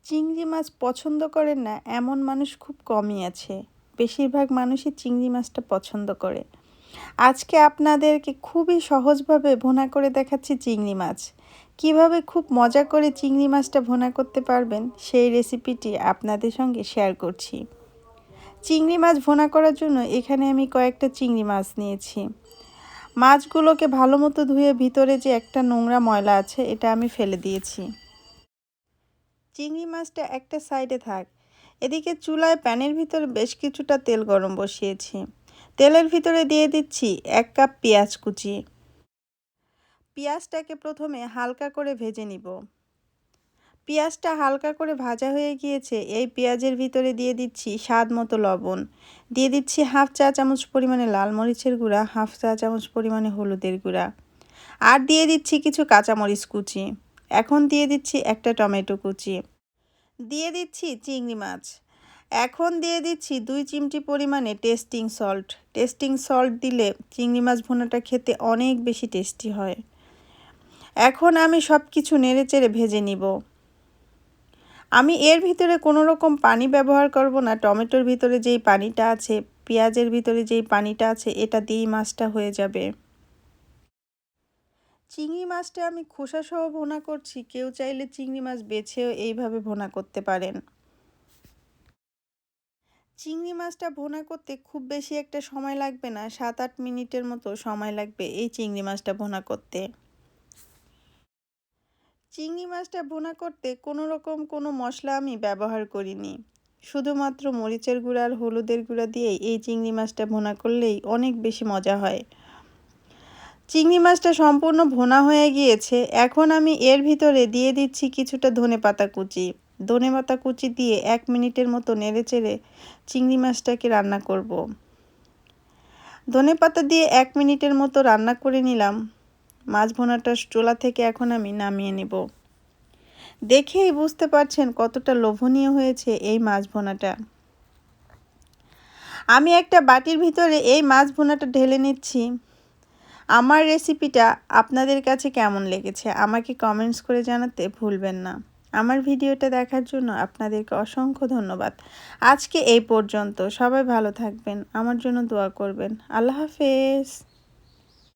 চিংড়ি মাছ পছন্দ করেন না এমন মানুষ খুব কমই আছে। বেশিরভাগ মানুষই চিংড়ি মাছটা পছন্দ করে। আজকে আপনাদেরকে খুবই সহজভাবে ভুনা করে দেখাচ্ছি চিংড়ি মাছ। কিভাবে খুব মজা করে চিংড়ি মাছটা ভুনা করতে পারবেন সেই রেসিপিটি আপনাদের সঙ্গে শেয়ার করছি। চিংড়ি মাছ ভুনা করার জন্য এখানে আমি কয়েকটা চিংড়ি মাছ নিয়েছি। মাছগুলোকে ভালো মতো ধুয়ে ভিতরে যে একটা নোংরা ময়লা আছে এটা আমি ফেলে দিয়েছি। চিংড়ি মাছটা একটা সাইডে থাক। এদিকে চুলায় প্যানের ভিতরে বেশ কিছুটা তেল গরম বসিয়েছি। তেলের ভিতরে দিয়ে দিচ্ছি 1 কাপ পেঁয়াজ কুচি। পেঁয়াজটাকে প্রথমে হালকা করে ভেজে নিব। পেঁয়াজটা হালকা করে ভাজা হয়ে গিয়েছে। এই পেঁয়াজের ভিতরে দিয়ে দিচ্ছি স্বাদ মতো লবণ, দিয়ে দিচ্ছি হাফ চা চামচ পরিমাণে লাল মরিচের গুঁড়া, হাফ চা চামচ পরিমাণে হলুদের গুঁড়া, আর দিয়ে দিচ্ছি কিছু কাঁচামরিচ কুচি। এখন দিয়ে দিচ্ছি একটা টমেটো কুচি, দিয়ে দিচ্ছি চিংড়ি মাছ। এখন দিয়ে দিচ্ছি 2 চিমটি পরিমাণে টেস্টিং সল্ট। টেস্টিং সল্ট দিলে চিংড়ি মাছ ভুনাটা খেতে অনেক বেশি টেস্টি হয়। এখন আমি সব কিছু নেড়েচেড়ে ভেজে নিব। আমি এর ভিতরে কোনো রকম পানি ব্যবহার করব না। টমেটোর ভিতরে যেই পানিটা আছে, পেঁয়াজের ভিতরে যেই পানিটা আছে, এটা দিয়েই মাছটা হয়ে যাবে। চিংড়ি মাছটা আমি খোসাসহ ভুনা করছি। কেউ চাইলে চিংড়ি মাছ বেছেও এইভাবে ভুনা করতে পারেন। চিংড়ি মাছটা ভুনা করতে খুব বেশি একটা সময় লাগবে না, 7-8 মিনিটের মতো সময় লাগবে এই চিংড়ি মাছটা ভুনা করতে। চিংড়ি মাছটা ভুনা করতে কোনো রকম কোনো মশলা আমি ব্যবহার করিনি। শুধুমাত্র মরিচের গুঁড়া আর হলুদের গুঁড়া দিয়েই এই চিংড়ি মাছটা ভুনা করলেই অনেক বেশি মজা হয়। চিংড়ি মাছটা সম্পূর্ণ ভুনা হয়ে গিয়েছে। এখন আমি এর ভিতরে দিয়ে দিচ্ছি কিছুটা ধনেপাতা কুচি। ধনেপাতা কুচি দিয়ে 1 মিনিটের মতো নেড়েচেড়ে চিংড়ি মাছটাকে রান্না করব। ধনেপাতা দিয়ে 1 মিনিটের মতো রান্না করে নিলাম। মাছ ভুনাটা চুলা থেকে এখন আমি নামিয়ে নেব। দেখেই বুঝতে পারছেন কতটা লোভনীয় হয়েছে এই মাছ ভুনাটা। আমি একটা বাটির ভিতরে এই মাছ ভুনাটা ঢেলে নিচ্ছি। আমার রেসিপিটা আপনাদের কাছে কেমন লেগেছে আমাকে কমেন্টস করে জানাতে ভুলবেন না। আমার ভিডিওটা দেখার জন্য আপনাদেরকে অসংখ্য ধন্যবাদ। আজকে এই পর্যন্ত। সবাই ভালো থাকবেন, আমার জন্য দোয়া করবেন। আল্লাহ হাফেজ।